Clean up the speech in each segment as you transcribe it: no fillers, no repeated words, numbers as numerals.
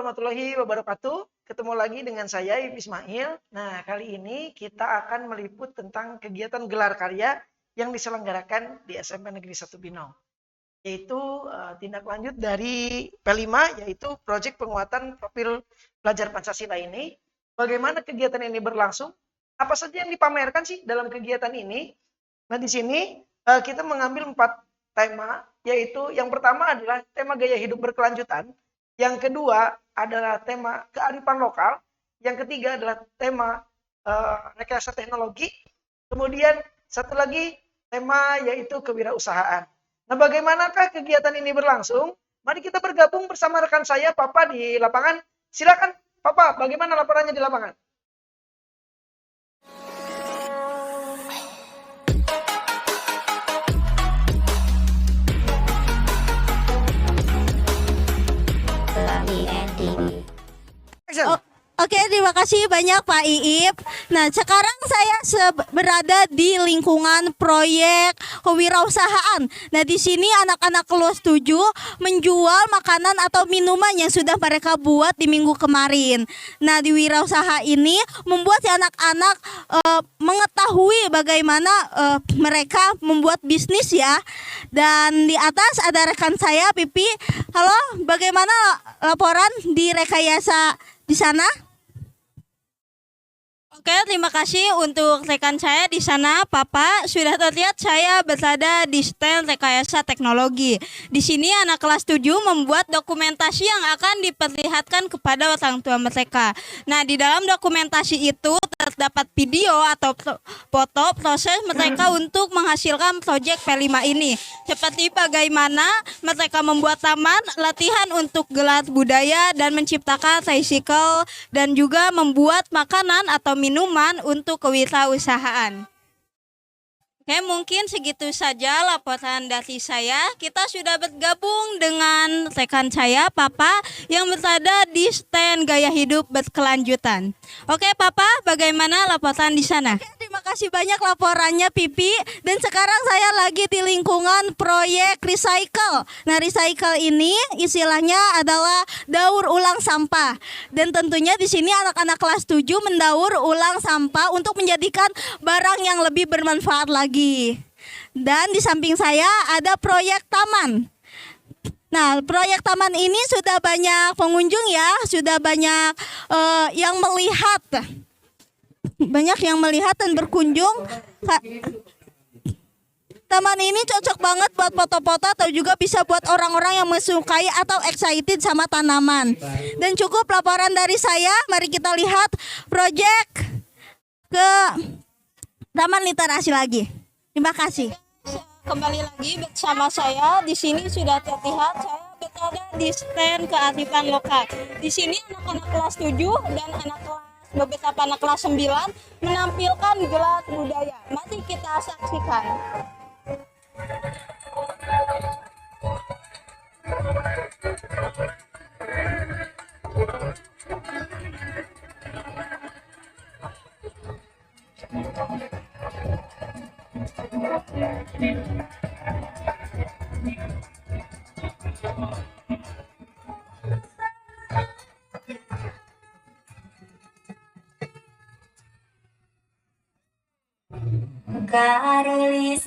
warahmatullahi wabarakatuh. Ketemu lagi dengan saya Ip Ismail. Nah, kali ini kita akan meliput tentang kegiatan gelar karya yang diselenggarakan di SMP Negeri 1 Binong. Yaitu tindak lanjut dari P5, yaitu proyek penguatan profil pelajar Pancasila ini. Bagaimana kegiatan ini berlangsung? Apa saja yang dipamerkan sih dalam kegiatan ini? Nah, di sini kita mengambil 4 tema, yaitu yang pertama adalah tema gaya hidup berkelanjutan. Yang kedua adalah tema kearifan lokal. Yang ketiga adalah tema rekayasa teknologi. Kemudian satu lagi tema yaitu kewirausahaan. Nah, bagaimanakah kegiatan ini berlangsung? Mari kita bergabung bersama rekan saya, Papa, di lapangan. Silakan, Papa, bagaimana laporannya di lapangan? Oke, terima kasih banyak Pak Iip. Nah, sekarang saya berada di lingkungan proyek kewirausahaan. Nah, di sini anak-anak kelas 7 menjual makanan atau minuman yang sudah mereka buat di minggu kemarin. Nah, di wirausaha ini membuat si anak-anak mengetahui bagaimana mereka membuat bisnis ya. Dan di atas ada rekan saya, Pipi. Halo, bagaimana laporan di rekayasa di sana? Oke, terima kasih untuk rekan saya di sana, Papa. Sudah terlihat saya berada di stand rekayasa teknologi. Di sini anak kelas 7 membuat dokumentasi yang akan diperlihatkan kepada orang tua mereka. Nah, di dalam dokumentasi itu terdapat video atau foto proses mereka untuk menghasilkan proyek P5 ini. Seperti bagaimana mereka membuat taman, latihan untuk gelar budaya, dan menciptakan tricycle, dan juga membuat makanan atau minuman untuk kewirausahaan. Oke, mungkin segitu saja laporan dari saya. Kita sudah bergabung dengan rekan saya, Papa, yang berada di stand gaya hidup berkelanjutan. Oke, Papa, bagaimana laporan di sana? Oke, terima kasih banyak laporannya, Pipi. Dan sekarang saya lagi di lingkungan proyek recycle. Nah, recycle ini istilahnya adalah daur ulang sampah. Dan tentunya di sini anak-anak kelas 7 mendaur ulang sampah untuk menjadikan barang yang lebih bermanfaat lagi. Dan di samping saya ada proyek taman. Nah, proyek taman ini sudah banyak pengunjung ya, sudah banyak yang melihat. Banyak yang melihat dan berkunjung. Taman ini cocok banget buat foto-foto atau juga bisa buat orang-orang yang menyukai atau excited sama tanaman. Dan cukup laporan dari saya, mari kita lihat proyek ke Taman Literasi lagi. Terima kasih. Kembali lagi bersama saya. Di sini sudah terlihat saya berada di stand kearifan lokal. Di sini anak-anak kelas 7 dan beberapa anak kelas 9 menampilkan gelar budaya. Mari kita saksikan. Garis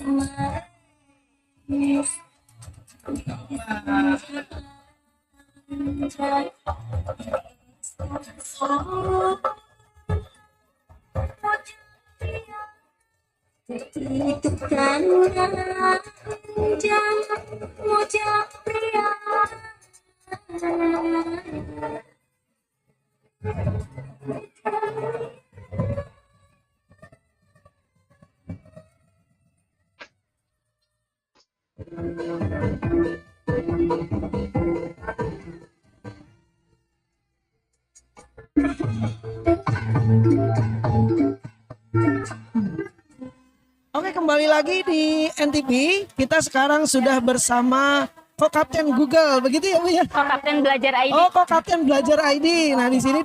Oke, kembali lagi di NTV. Kita sekarang sudah bersama Ko-Kapten Google, begitu ya Bu ya? Ko-Kapten Belajar ID. Oh, Ko-Kapten Belajar ID. Nah, di sini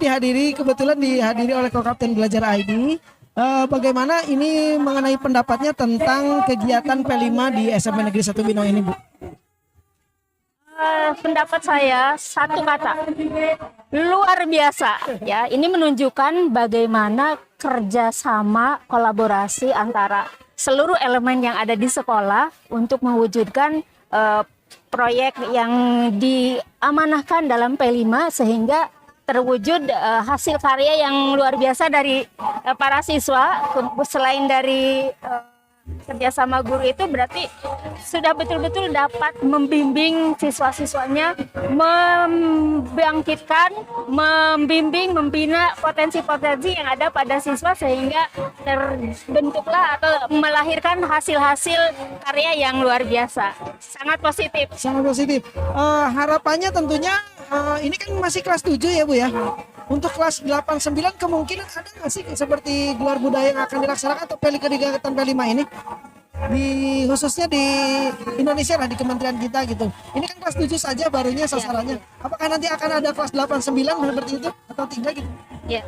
kebetulan dihadiri oleh Ko-Kapten Belajar ID. Bagaimana ini mengenai pendapatnya tentang kegiatan P5 di SMP Negeri 1 Binong ini, Bu? Pendapat saya satu kata, luar biasa ya. Ini menunjukkan bagaimana kerjasama kolaborasi antara seluruh elemen yang ada di sekolah untuk mewujudkan proyek yang diamanahkan dalam P5 sehingga terwujud hasil karya yang luar biasa dari para siswa. Selain dari kerjasama guru itu berarti sudah betul-betul dapat membimbing siswa-siswanya, membangkitkan, membimbing, membina potensi-potensi yang ada pada siswa sehingga terbentuklah atau melahirkan hasil-hasil karya yang luar biasa. Sangat positif. Sangat positif. Harapannya tentunya ini kan masih kelas 7 ya Bu ya. Untuk kelas 8, 9 kemungkinan ada nggak sih seperti gelar budaya yang akan dilaksanakan atau kegiatan P5 ini? Khususnya di Indonesia lah, di kementerian kita gitu. Ini kan kelas 7 saja barunya sasarannya. Apakah nanti akan ada kelas 8, 9 seperti itu atau tidak gitu? Ya.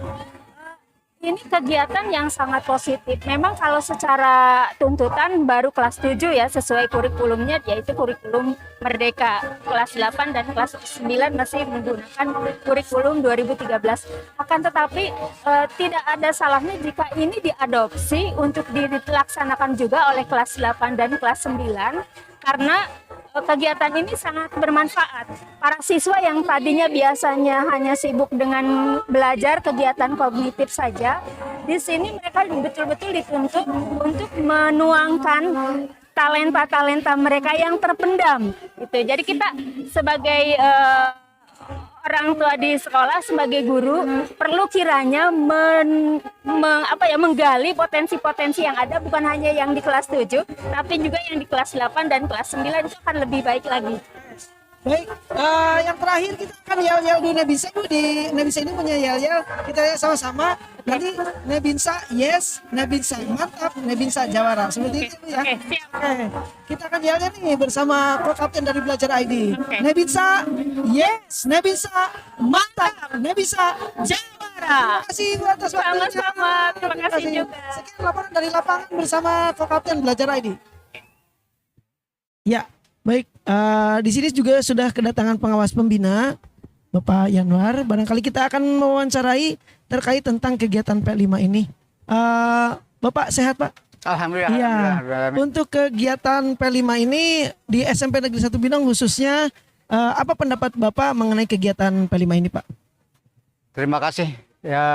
Ini kegiatan yang sangat positif. Memang kalau secara tuntutan baru kelas 7 ya sesuai kurikulumnya, yaitu kurikulum Merdeka. Kelas 8 dan kelas 9 masih menggunakan kurikulum 2013. Akan tetapi tidak ada salahnya jika ini diadopsi untuk dilaksanakan juga oleh kelas 8 dan kelas 9 karena kegiatan ini sangat bermanfaat. Para siswa yang tadinya biasanya hanya sibuk dengan belajar kegiatan kognitif saja, di sini mereka betul-betul dituntut untuk menuangkan talenta-talenta mereka yang terpendam. Gitu. Jadi kita sebagai orang tua di sekolah, sebagai guru perlu kiranya menggali potensi-potensi yang ada, bukan hanya yang di kelas 7 tapi juga yang di kelas 8 dan kelas 9 itu akan lebih baik lagi. Baik, yang terakhir kita akan yel-yel di Nebinsa Bu. Di Nebinsa ini punya yel-yel, kita lihat sama-sama. Nanti Nebinsa yes, Nebinsa mantap, Nebinsa jawara. Seperti itu ya. Oke, siap. Oke, kita akan yel-yel nih bersama co-kapten dari Belajar ID. Nebinsa yes, Nebinsa mantap, Nebinsa jawara. Terima kasih Bu atas waktunya. Sama-sama, terima kasih juga. Sekian laporan dari lapangan bersama co-kapten Belajar ID. Ya. Baik, di sini juga sudah kedatangan pengawas pembina, Bapak Yanuar. Barangkali kita akan mewawancarai terkait tentang kegiatan P5 ini. Bapak sehat Pak? Alhamdulillah. Iya. Alhamdulillah. Untuk kegiatan P5 ini di SMP Negeri 1 Binong khususnya, apa pendapat Bapak mengenai kegiatan P5 ini Pak? Terima kasih. Ya,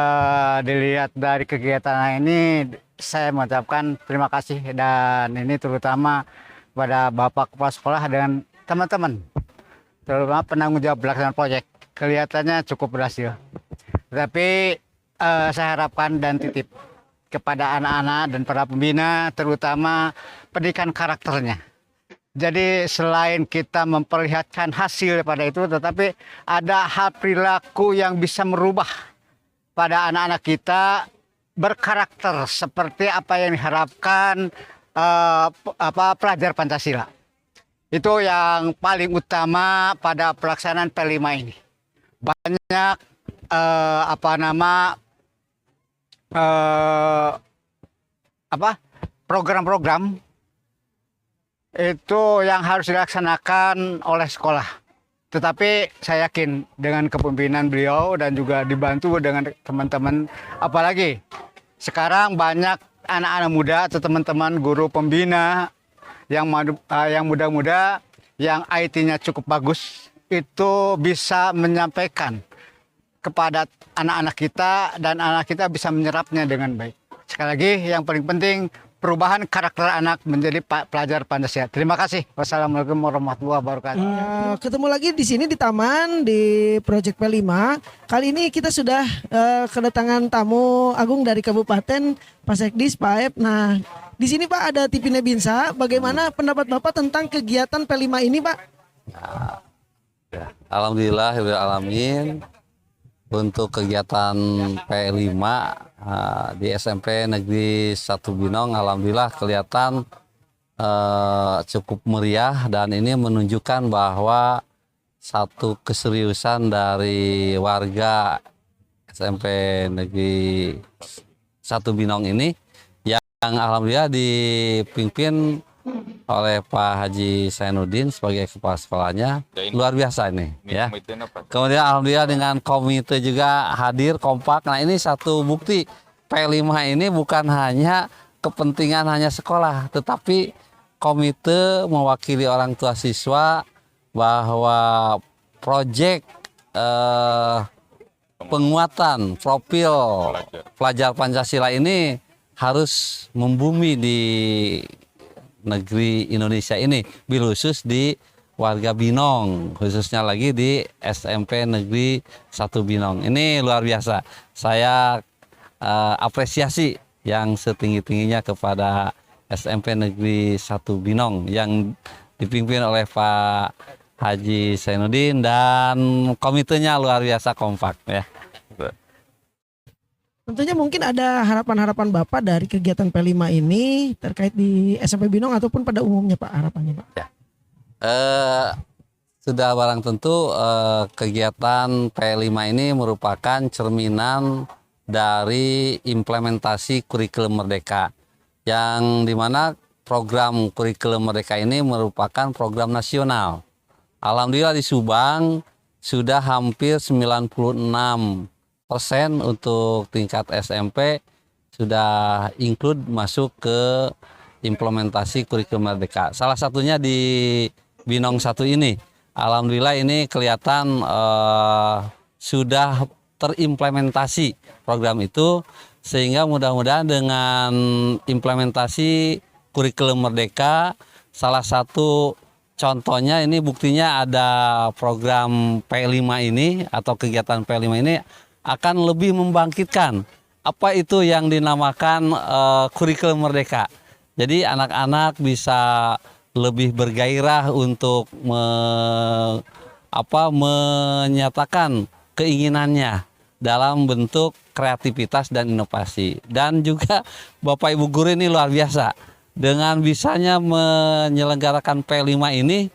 dilihat dari kegiatan ini, saya mengucapkan terima kasih, dan ini terutama pada Bapak Kepala Sekolah dengan teman-teman, terutama penanggung jawab pelaksanaan proyek. Kelihatannya cukup berhasil. Tapi saya harapkan dan titip kepada anak-anak dan para pembina, terutama pendidikan karakternya. Jadi selain kita memperlihatkan hasil pada itu, tetapi ada hal perilaku yang bisa merubah pada anak-anak kita berkarakter seperti apa yang diharapkan pelajar Pancasila. Itu yang paling utama pada pelaksanaan P5 ini. Banyak program-program itu yang harus dilaksanakan oleh sekolah. Tetapi saya yakin dengan kepemimpinan beliau dan juga dibantu dengan teman-teman, apalagi sekarang banyak anak-anak muda atau teman-teman guru pembina yang muda-muda yang IT-nya cukup bagus, itu bisa menyampaikan kepada anak-anak kita dan anak kita bisa menyerapnya dengan baik. Sekali lagi yang paling penting perubahan karakter anak menjadi pelajar Pancasila. Terima kasih. Wassalamualaikum warahmatullahi wabarakatuh. Ketemu lagi di sini di taman di Project P5. Kali ini kita sudah kedatangan tamu agung dari Kabupaten Pak Sekdis, Pak Aep. Nah, di sini Pak ada TV Nebinsa. Bagaimana pendapat Bapak tentang kegiatan P5 ini, Pak? Alhamdulillah, alamin. Untuk kegiatan P5 di SMP Negeri 1 Binong, alhamdulillah kelihatan cukup meriah, dan ini menunjukkan bahwa satu keseriusan dari warga SMP Negeri 1 Binong ini yang alhamdulillah dipimpin oleh Pak Haji Zainuddin sebagai kepala sekolahnya. Luar biasa ini ya. Kemudian alhamdulillah dengan komite juga hadir kompak. Nah, ini satu bukti P5 ini bukan hanya kepentingan hanya sekolah, tetapi komite mewakili orang tua siswa bahwa proyek penguatan profil pelajar Pancasila ini harus membumi di negeri Indonesia ini, bil khusus di warga Binong, khususnya lagi di SMP Negeri 1 Binong. Ini luar biasa. Saya apresiasi yang setinggi-tingginya kepada SMP Negeri 1 Binong yang dipimpin oleh Pak Haji Zainuddin dan komitenya luar biasa kompak ya. Tentunya mungkin ada harapan-harapan Bapak dari kegiatan P5 ini terkait di SMP Binong ataupun pada umumnya Pak, harapannya Pak. Sudah barang tentu kegiatan P5 ini merupakan cerminan dari implementasi kurikulum Merdeka, yang dimana program kurikulum Merdeka ini merupakan program nasional. Alhamdulillah di Subang sudah hampir 96% untuk tingkat SMP sudah include masuk ke implementasi kurikulum Merdeka. Salah satunya di Binong 1 ini. Alhamdulillah ini kelihatan sudah terimplementasi program itu, sehingga mudah-mudahan dengan implementasi kurikulum Merdeka, salah satu contohnya ini buktinya ada program P5 ini atau kegiatan P5 ini akan lebih membangkitkan apa itu yang dinamakan kurikulum Merdeka. Jadi anak-anak bisa lebih bergairah untuk menyatakan keinginannya dalam bentuk kreativitas dan inovasi. Dan juga Bapak Ibu guru ini luar biasa. Dengan bisanya menyelenggarakan P5 ini,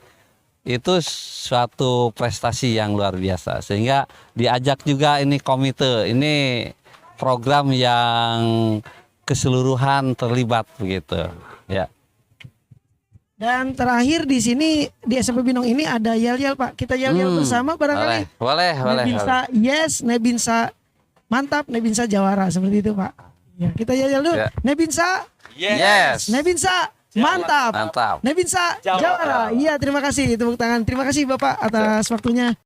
itu suatu prestasi yang luar biasa, sehingga diajak juga ini komite, ini program yang keseluruhan terlibat begitu ya. Dan terakhir di sini di SMP Binong ini ada yel-yel Pak, kita yel-yel bersama barangkali. Boleh. Nebinsa yes, Nebinsa mantap, Nebinsa jawara, seperti itu Pak. Ya, kita yel-yel dulu. Ya. Nebinsa Yes. Nebinsa mantap. Mantap. Nebinsa Jawara. Iya, terima kasih, tepuk tangan. Terima kasih Bapak atas waktunya.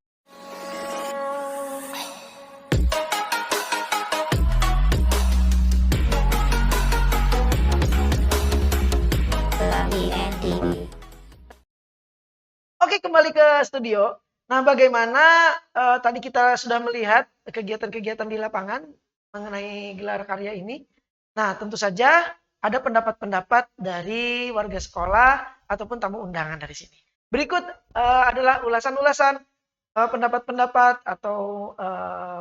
Oke, kembali ke studio. Nah, bagaimana tadi kita sudah melihat kegiatan-kegiatan di lapangan mengenai gelar karya ini. Nah, tentu saja ada pendapat-pendapat dari warga sekolah ataupun tamu undangan dari sini. Berikut adalah ulasan-ulasan pendapat-pendapat atau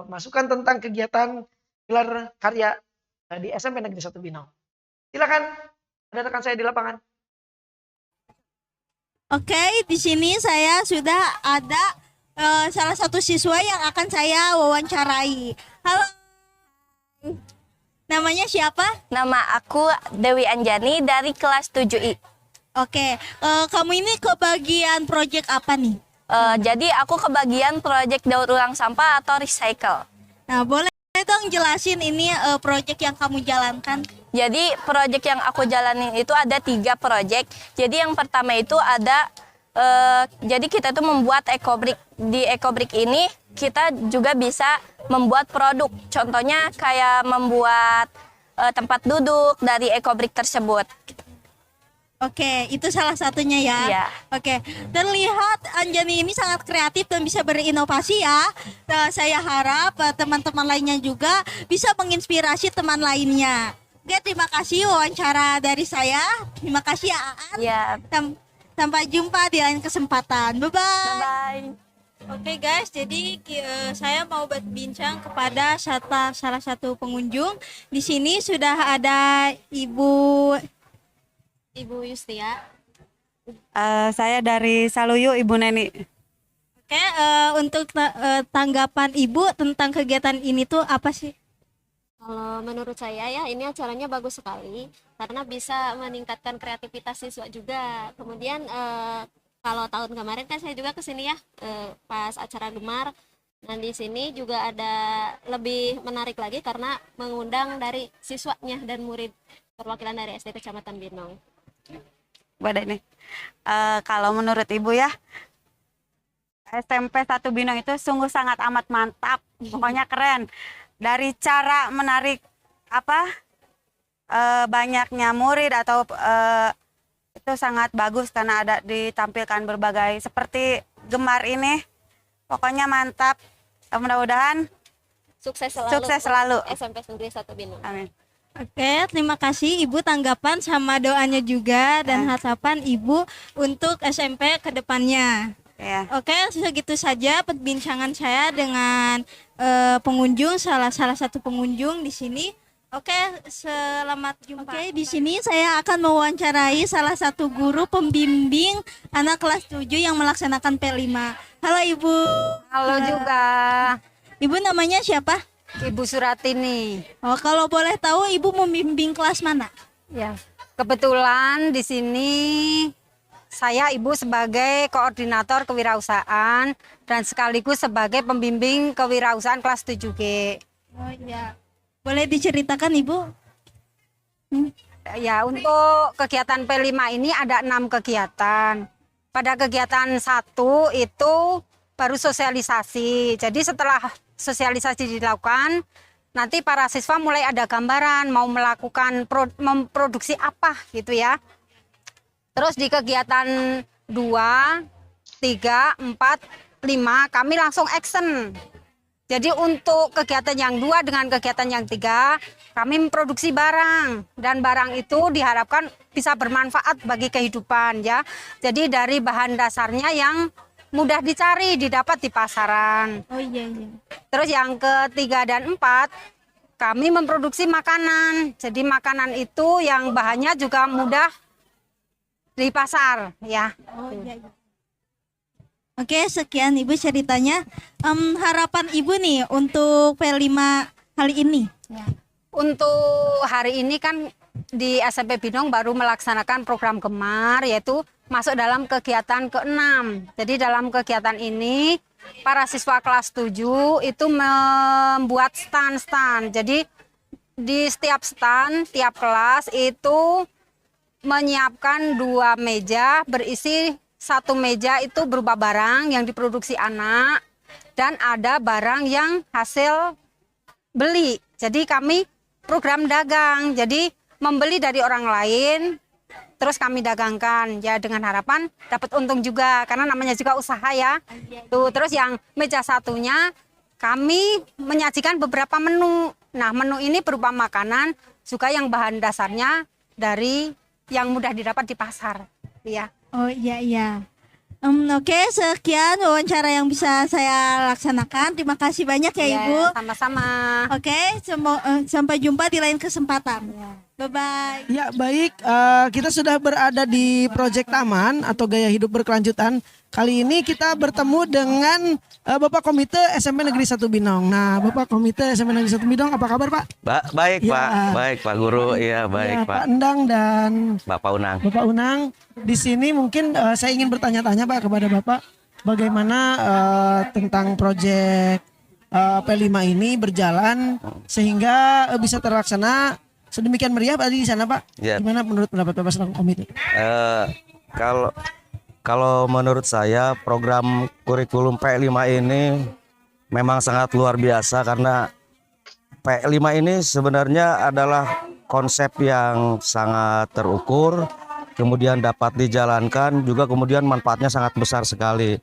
masukan tentang kegiatan gelar karya di SMP Negeri 1 Binong. Silakan, ada rekan saya di lapangan. Oke, di sini saya sudah ada salah satu siswa yang akan saya wawancarai. Halo. Namanya siapa? Nama aku Dewi Anjani dari kelas 7I. Oke, kamu ini kebagian proyek apa nih? Jadi aku kebagian proyek daur ulang sampah atau recycle. Nah, boleh dong jelasin ini proyek yang kamu jalankan? Jadi proyek yang aku jalanin itu ada 3 proyek. Jadi yang pertama itu ada, jadi kita tuh membuat ekobrik. Di ekobrik ini kita juga bisa membuat produk. Contohnya kayak membuat tempat duduk dari ekobrik tersebut. Oke, itu salah satunya ya. Iya. Oke, terlihat Anjani ini sangat kreatif dan bisa berinovasi ya. Nah, saya harap teman-teman lainnya juga bisa menginspirasi teman lainnya. Oke, terima kasih wawancara dari saya. Terima kasih ya Aan. Ya. Sampai jumpa di lain kesempatan. Bye-bye. Bye-bye. Oke guys, jadi saya mau berbincang kepada salah satu pengunjung. Di sini sudah ada Ibu Yustia. Saya dari Saluyu, Ibu Neni. Oke, untuk tanggapan Ibu tentang kegiatan ini tuh apa sih? Kalau menurut saya ya ini acaranya bagus sekali karena bisa meningkatkan kreativitas siswa juga. Kemudian kalau tahun kemarin kan saya juga kesini ya pas acara Gemar. Nah di sini juga ada lebih menarik lagi karena mengundang dari siswanya dan murid perwakilan dari SD Kecamatan Binong. Pada ini. Kalau menurut Ibu ya, SMP 1 Binong itu sungguh sangat amat mantap. Pokoknya keren. Dari cara menarik banyaknya murid atau itu sangat bagus karena ada ditampilkan berbagai seperti Gemar ini. Pokoknya mantap. Mudah-mudahan Sukses selalu. SMP Negeri 1 Binong. Amin. Oke, terima kasih Ibu tanggapan sama doanya juga dan harapan Ibu untuk SMP ke depannya. Ya. Oke, segitu saja perbincangan saya dengan pengunjung, salah satu pengunjung di sini. Oke, selamat jumpa. Oke, di sini saya akan mewawancarai salah satu guru pembimbing anak kelas 7 yang melaksanakan P5. Halo Ibu. Halo juga, Ibu namanya siapa? Ibu Suratini. Oh, kalau boleh tahu Ibu membimbing kelas mana? Ya, kebetulan di sini saya Ibu sebagai koordinator kewirausahaan dan sekaligus sebagai pembimbing kewirausahaan kelas 7G. Oh iya. Boleh diceritakan Ibu? Ya, untuk kegiatan P5 ini ada 6 kegiatan. Pada kegiatan 1 itu baru sosialisasi. Jadi setelah sosialisasi dilakukan, nanti para siswa mulai ada gambaran mau melakukan memproduksi apa gitu ya. Terus di kegiatan 2, 3, 4, 5 kami langsung action. Jadi untuk kegiatan yang 2 dengan kegiatan yang 3 kami memproduksi barang dan barang itu diharapkan bisa bermanfaat bagi kehidupan ya. Jadi dari bahan dasarnya yang mudah dicari, didapat di pasaran. Oh iya iya. Terus yang ketiga dan 4 kami memproduksi makanan. Jadi makanan itu yang bahannya juga mudah di pasar ya. Oh iya iya. Oke, sekian Ibu ceritanya. Harapan Ibu nih untuk P5 kali ini. Ya. Untuk hari ini kan di SMP Binong baru melaksanakan program Gemar yaitu masuk dalam kegiatan ke-6. Jadi dalam kegiatan ini para siswa kelas 7 itu membuat stand-stand. Jadi di setiap stand, tiap kelas itu menyiapkan 2 meja berisi 1 meja itu berupa barang yang diproduksi anak dan ada barang yang hasil beli. Jadi kami program dagang. Jadi membeli dari orang lain terus kami dagangkan ya dengan harapan dapat untung juga karena namanya juga usaha ya. Tuh, terus yang meja satunya kami menyajikan beberapa menu. Nah, menu ini berupa makanan juga yang bahan dasarnya dari yang mudah didapat di pasar. Ya. Oh iya iya. Oke, sekian wawancara yang bisa saya laksanakan. Terima kasih banyak ya Ibu. Sama-sama. Oke, sampai jumpa di lain kesempatan. Bye-bye. Ya baik, kita sudah berada di proyek taman atau gaya hidup berkelanjutan. Kali ini kita bertemu dengan Bapak Komite SMP Negeri 1 Binong. Nah, Bapak Komite SMP Negeri 1 Binong, apa kabar Pak? Baik Ya. Pak, baik Pak Guru, iya baik Ya, Pak. Pak Endang dan Bapak Unang. Bapak Unang. Di sini mungkin saya ingin bertanya-tanya Pak kepada Bapak, bagaimana tentang proyek P5 ini berjalan sehingga bisa terlaksana sedemikian meriah Pak di sana Pak. Ya. Gimana menurut pendapat Bapak selaku komite? Kalau menurut saya program kurikulum P5 ini memang sangat luar biasa karena P5 ini sebenarnya adalah konsep yang sangat terukur, kemudian dapat dijalankan juga kemudian manfaatnya sangat besar sekali.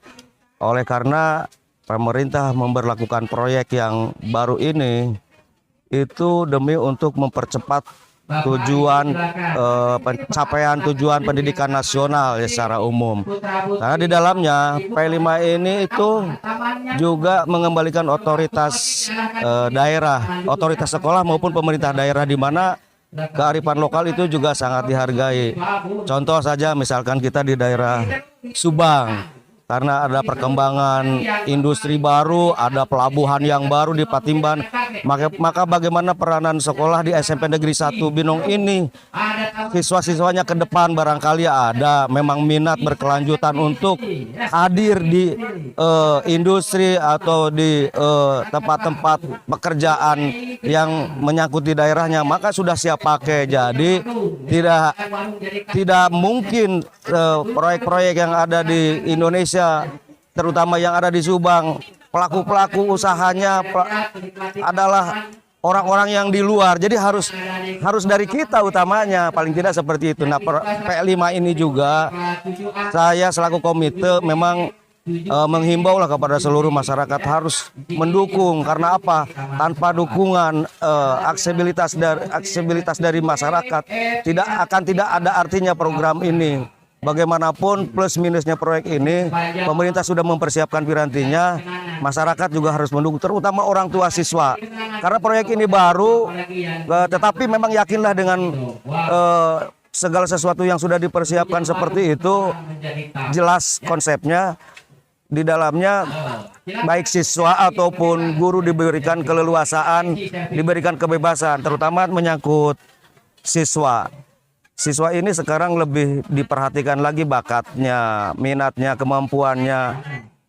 Oleh karena pemerintah memberlakukan proyek yang baru ini itu demi untuk mempercepat tujuan pencapaian tujuan pendidikan nasional ya secara umum. Karena di dalamnya P5 ini itu juga mengembalikan otoritas daerah, otoritas sekolah maupun pemerintah daerah di mana kearifan lokal itu juga sangat dihargai. Contoh saja misalkan kita di daerah Subang. karena ada perkembangan industri baru, ada pelabuhan yang baru di Patimban. Maka bagaimana peranan sekolah di SMP Negeri 1 Binong ini? Siswa-siswanya ke depan barangkali ada memang minat berkelanjutan untuk hadir di industri atau di tempat-tempat pekerjaan yang menyangkut di daerahnya, maka sudah siap pakai. Jadi tidak mungkin proyek-proyek yang ada di Indonesia, terutama yang ada di Subang, pelaku-pelaku usahanya adalah orang-orang yang di luar. Jadi harus dari kita utamanya, paling tidak seperti itu. Nah, P5 ini juga saya selaku komite memang menghimbau lah kepada seluruh masyarakat harus mendukung. Karena apa? Tanpa dukungan aksesibilitas dari masyarakat tidak ada artinya program ini. Bagaimanapun plus minusnya proyek ini, pemerintah sudah mempersiapkan pirantinya, masyarakat juga harus mendukung, terutama orang tua siswa. Karena proyek ini baru, tetapi memang yakinlah dengan segala sesuatu yang sudah dipersiapkan seperti itu, jelas konsepnya. Di dalamnya baik siswa ataupun guru diberikan keleluasaan, diberikan kebebasan, terutama menyangkut siswa. Siswa ini sekarang lebih diperhatikan lagi bakatnya, minatnya, kemampuannya.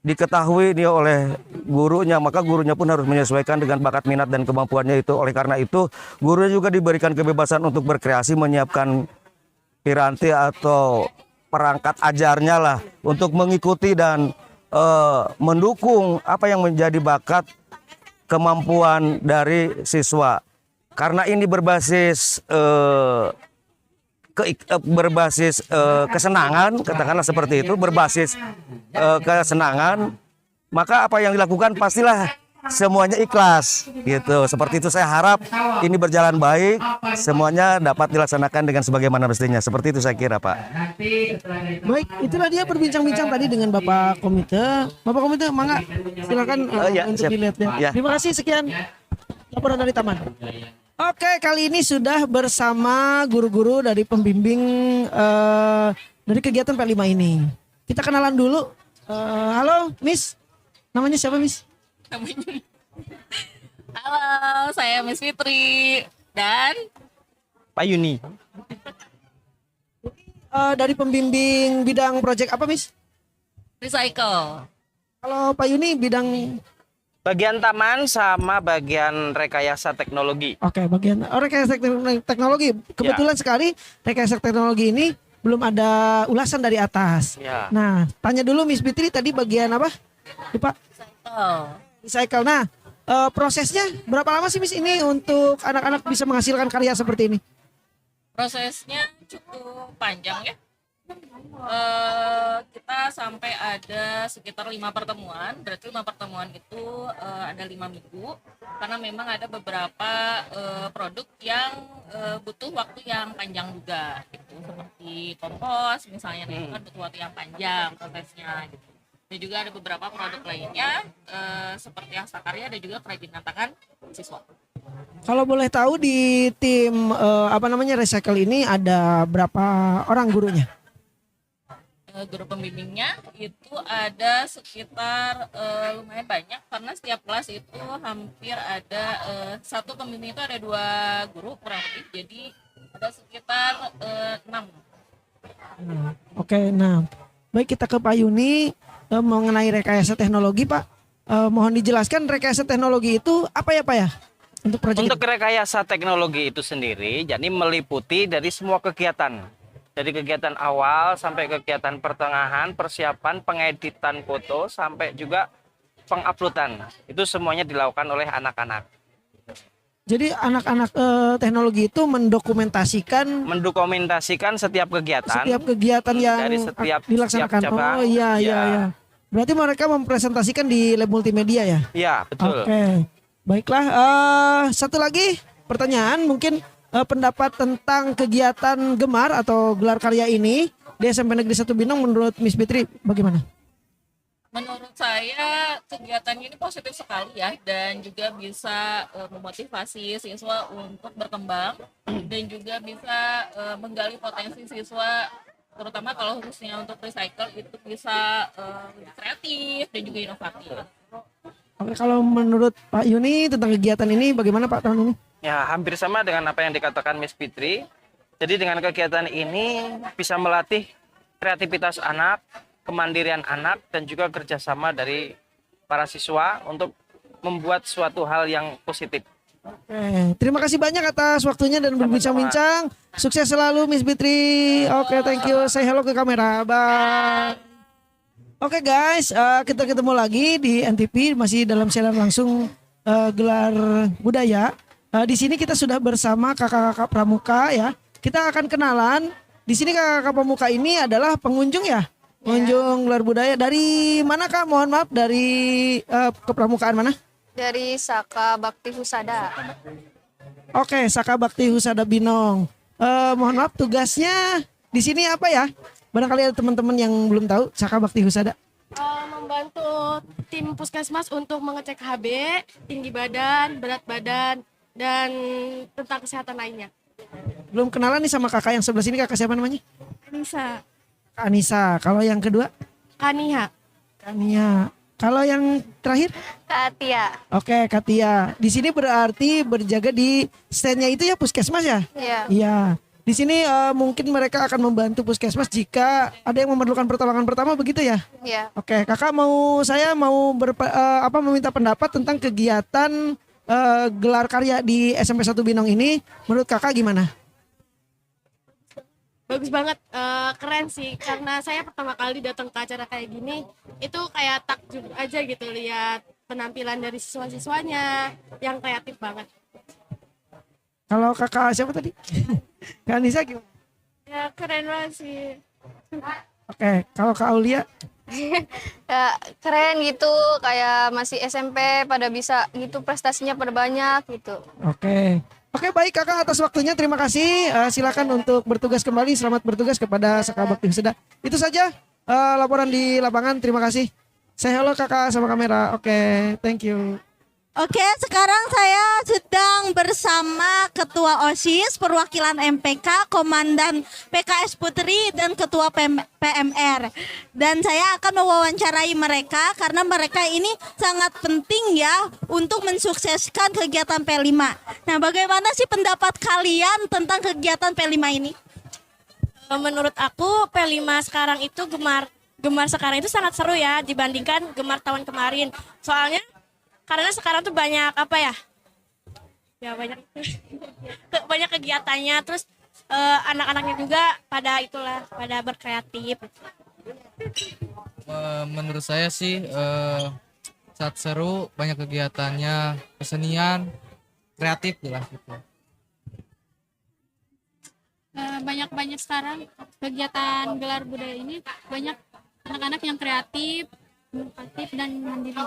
Diketahui dia oleh gurunya, maka gurunya pun harus menyesuaikan dengan bakat, minat, dan kemampuannya itu. Oleh karena itu, gurunya juga diberikan kebebasan untuk berkreasi, menyiapkan piranti atau perangkat ajarnya lah untuk mengikuti dan mendukung apa yang menjadi bakat, kemampuan dari siswa. Karena ini berbasis kesenangan, katakanlah seperti itu, berbasis kesenangan, maka apa yang dilakukan pastilah semuanya ikhlas gitu. Seperti itu saya harap ini berjalan baik, semuanya dapat dilaksanakan dengan sebagaimana mestinya. Seperti itu saya kira, Pak. Baik, itulah dia berbincang-bincang tadi dengan Bapak Komite. Bapak Komite, mangga silakan untuk dilihat ya. Ya. Terima kasih, sekian laporan dari Taman. Oke, kali ini sudah bersama guru-guru dari pembimbing dari kegiatan P5 ini. Kita kenalan dulu. Halo, Miss. Namanya siapa, Miss? Halo, saya Miss Fitri dan Pak Yuni. Dari pembimbing bidang proyek apa, Miss? Recycle. Kalau Pak Yuni bidang Bagian taman sama bagian rekayasa teknologi. Oke, bagian rekayasa teknologi. Kebetulan sekali rekayasa teknologi ini belum ada ulasan dari atas. Ya. Nah, tanya dulu Miss Fitri tadi bagian apa? Lupa. Recycle. Nah, prosesnya berapa lama sih Miss ini untuk anak-anak bisa menghasilkan karya seperti ini? Prosesnya cukup panjang ya. Kita sampai ada sekitar 5 pertemuan. Berarti 5 pertemuan itu ada 5 minggu. Karena memang ada beberapa produk yang butuh waktu yang panjang juga. Gitu. Seperti kompos misalnya, itu kan butuh waktu yang panjang prosesnya. Gitu. Dan juga ada beberapa produk lainnya seperti yang sakarya dan juga kerajinan tangan siswa. Kalau boleh tahu di tim recycle ini ada berapa orang gurunya? Guru pembimbingnya itu ada sekitar lumayan banyak karena setiap kelas itu hampir ada satu pembimbing itu ada 2 guru kurang lebih, jadi ada sekitar 6. Oke, nah baik kita ke Pak Yuni mengenai rekayasa teknologi, Pak. Mohon dijelaskan rekayasa teknologi itu apa ya, Pak ya? Untuk rekayasa teknologi itu sendiri, jadi meliputi dari semua kegiatan. Dari kegiatan awal sampai kegiatan pertengahan, persiapan, pengeditan foto, sampai juga penguploadan. Itu semuanya dilakukan oleh anak-anak. Jadi anak-anak teknologi itu mendokumentasikan setiap kegiatan. Setiap kegiatan yang dari setiap dilaksanakan. cabang. Oh iya. Berarti mereka mempresentasikan di lab multimedia ya? Iya, betul. Oke. Baiklah, satu lagi pertanyaan mungkin pendapat tentang kegiatan Gemar atau gelar karya ini di SMP Negeri 1 Binong menurut Miss Fitri bagaimana? Menurut saya kegiatan ini positif sekali ya, dan juga bisa memotivasi siswa untuk berkembang dan juga bisa menggali potensi siswa terutama kalau khususnya untuk recycle itu bisa lebih kreatif dan juga inovatif. Oke, kalau menurut Pak Yuni tentang kegiatan ini bagaimana Pak tahun ini? Ya, hampir sama dengan apa yang dikatakan Miss Fitri. Jadi dengan kegiatan ini bisa melatih kreativitas anak, kemandirian anak, dan juga kerjasama dari para siswa untuk membuat suatu hal yang positif. Oke, terima kasih banyak atas waktunya dan berbincang-bincang. Sukses selalu Miss Fitri. Oke, thank you. Say hello ke kamera. Bye. Oke guys, kita ketemu lagi di NTP masih dalam siaran langsung gelar budaya. Di sini kita sudah bersama kakak-kakak pramuka ya. Kita akan kenalan. Di sini kakak-kakak pramuka ini adalah pengunjung ya. Pengunjung gelar budaya dari mana Kak? Mohon maaf, dari kepramukaan mana? Dari Saka Bakti Husada. Oke, Saka Bakti Husada Binong. Mohon maaf, tugasnya di sini apa ya? Barangkali ada teman-teman yang belum tahu Saka Bakti Husada. Membantu tim puskesmas untuk mengecek HB, tinggi badan, berat badan, dan tentang kesehatan lainnya. Belum kenalan nih sama kakak yang sebelah sini, kakak siapa namanya? Anissa. Kak Anissa. Kalau yang kedua? Kania. Kania. Kalau yang terakhir? Katia. Oke, Katia. Di sini berarti berjaga di standnya itu ya puskesmas ya? Iya. Iya. Di sini mungkin mereka akan membantu puskesmas jika ada yang memerlukan pertolongan pertama, begitu ya? Iya. Oke, kakak saya mau meminta pendapat tentang kegiatan gelar karya di SMP 1 Binong ini. Menurut kakak gimana? Bagus banget, keren sih. Karena saya pertama kali datang ke acara kayak gini, itu kayak takjub aja gitu lihat penampilan dari siswa-siswanya yang kreatif banget. Kalau kakak siapa tadi? Kak Anissa gimana? Ya keren banget sih. Oke, kalau Kak Aulia? Ya, keren gitu, kayak masih SMP pada bisa gitu, prestasinya pada banyak gitu. Oke. Oke, baik kakak, atas waktunya terima kasih. Silakan untuk bertugas kembali. Selamat bertugas kepada Saka Bakti Husada. Itu saja laporan di lapangan. Terima kasih. Say hello kakak sama kamera. Oke, thank you. Oke, sekarang saya sedang bersama Ketua OSIS, perwakilan MPK, Komandan PKS Putri, dan Ketua PMR. Dan saya akan mewawancarai mereka karena mereka ini sangat penting ya untuk mensukseskan kegiatan P5. Nah, bagaimana sih pendapat kalian tentang kegiatan P5 ini? Menurut aku P5 sekarang itu gemar sekarang itu sangat seru ya dibandingkan gemar tahun kemarin. Soalnya karena sekarang tuh banyak apa ya? Ya banyak kegiatannya, terus anak-anaknya juga pada berkreatif. Menurut saya sih saat seru, banyak kegiatannya, kesenian, kreatif lah gitu. Banyak sekarang kegiatan gelar budaya ini, banyak anak-anak yang kreatif, inovatif, dan mandiri.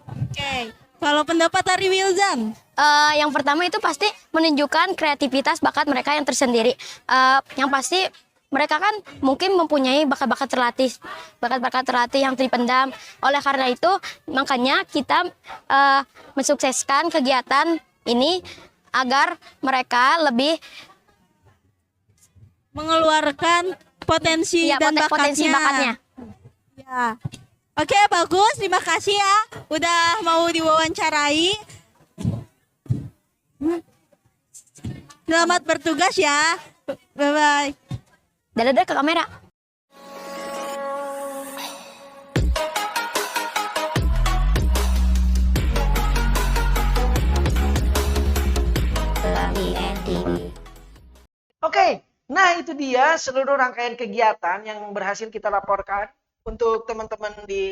Oke, kalau pendapat dari Wildan? Yang pertama itu pasti menunjukkan kreativitas bakat mereka yang tersendiri. Yang pasti mereka kan mungkin mempunyai bakat-bakat terlatih yang dipendam. Oleh karena itu, makanya kita mensukseskan kegiatan ini agar mereka lebih mengeluarkan potensi dan bakatnya. Ya. Oke, bagus. Terima kasih ya udah mau diwawancarai. Selamat bertugas ya. Bye-bye. Dadah ke kamera. Oke, nah itu dia seluruh rangkaian kegiatan yang berhasil kita laporkan untuk teman-teman di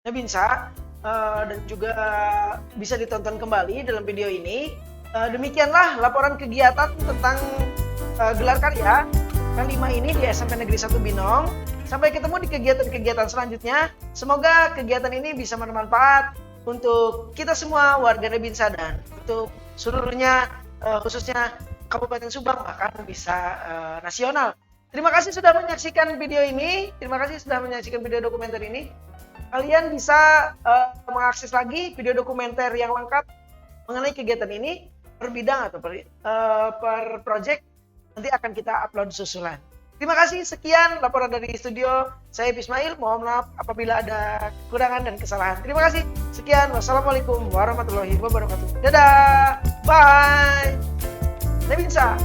Nebinsa, dan juga bisa ditonton kembali dalam video ini. Demikianlah laporan kegiatan tentang gelar karya P5 ini di SMP Negeri 1 Binong. Sampai ketemu di kegiatan-kegiatan selanjutnya. Semoga kegiatan ini bisa bermanfaat untuk kita semua warga Nebinsa dan untuk seluruhnya, khususnya Kabupaten Subang, bahkan bisa nasional. Terima kasih sudah menyaksikan video ini. Terima kasih sudah menyaksikan video dokumenter ini. Kalian bisa mengakses lagi video dokumenter yang lengkap mengenai kegiatan ini per bidang atau per project. Nanti akan kita upload susulan. Terima kasih, sekian laporan dari studio. Saya Ismail, mohon maaf apabila ada kekurangan dan kesalahan. Terima kasih, sekian. Wassalamualaikum warahmatullahi wabarakatuh. Dadah, bye. Nebinsa,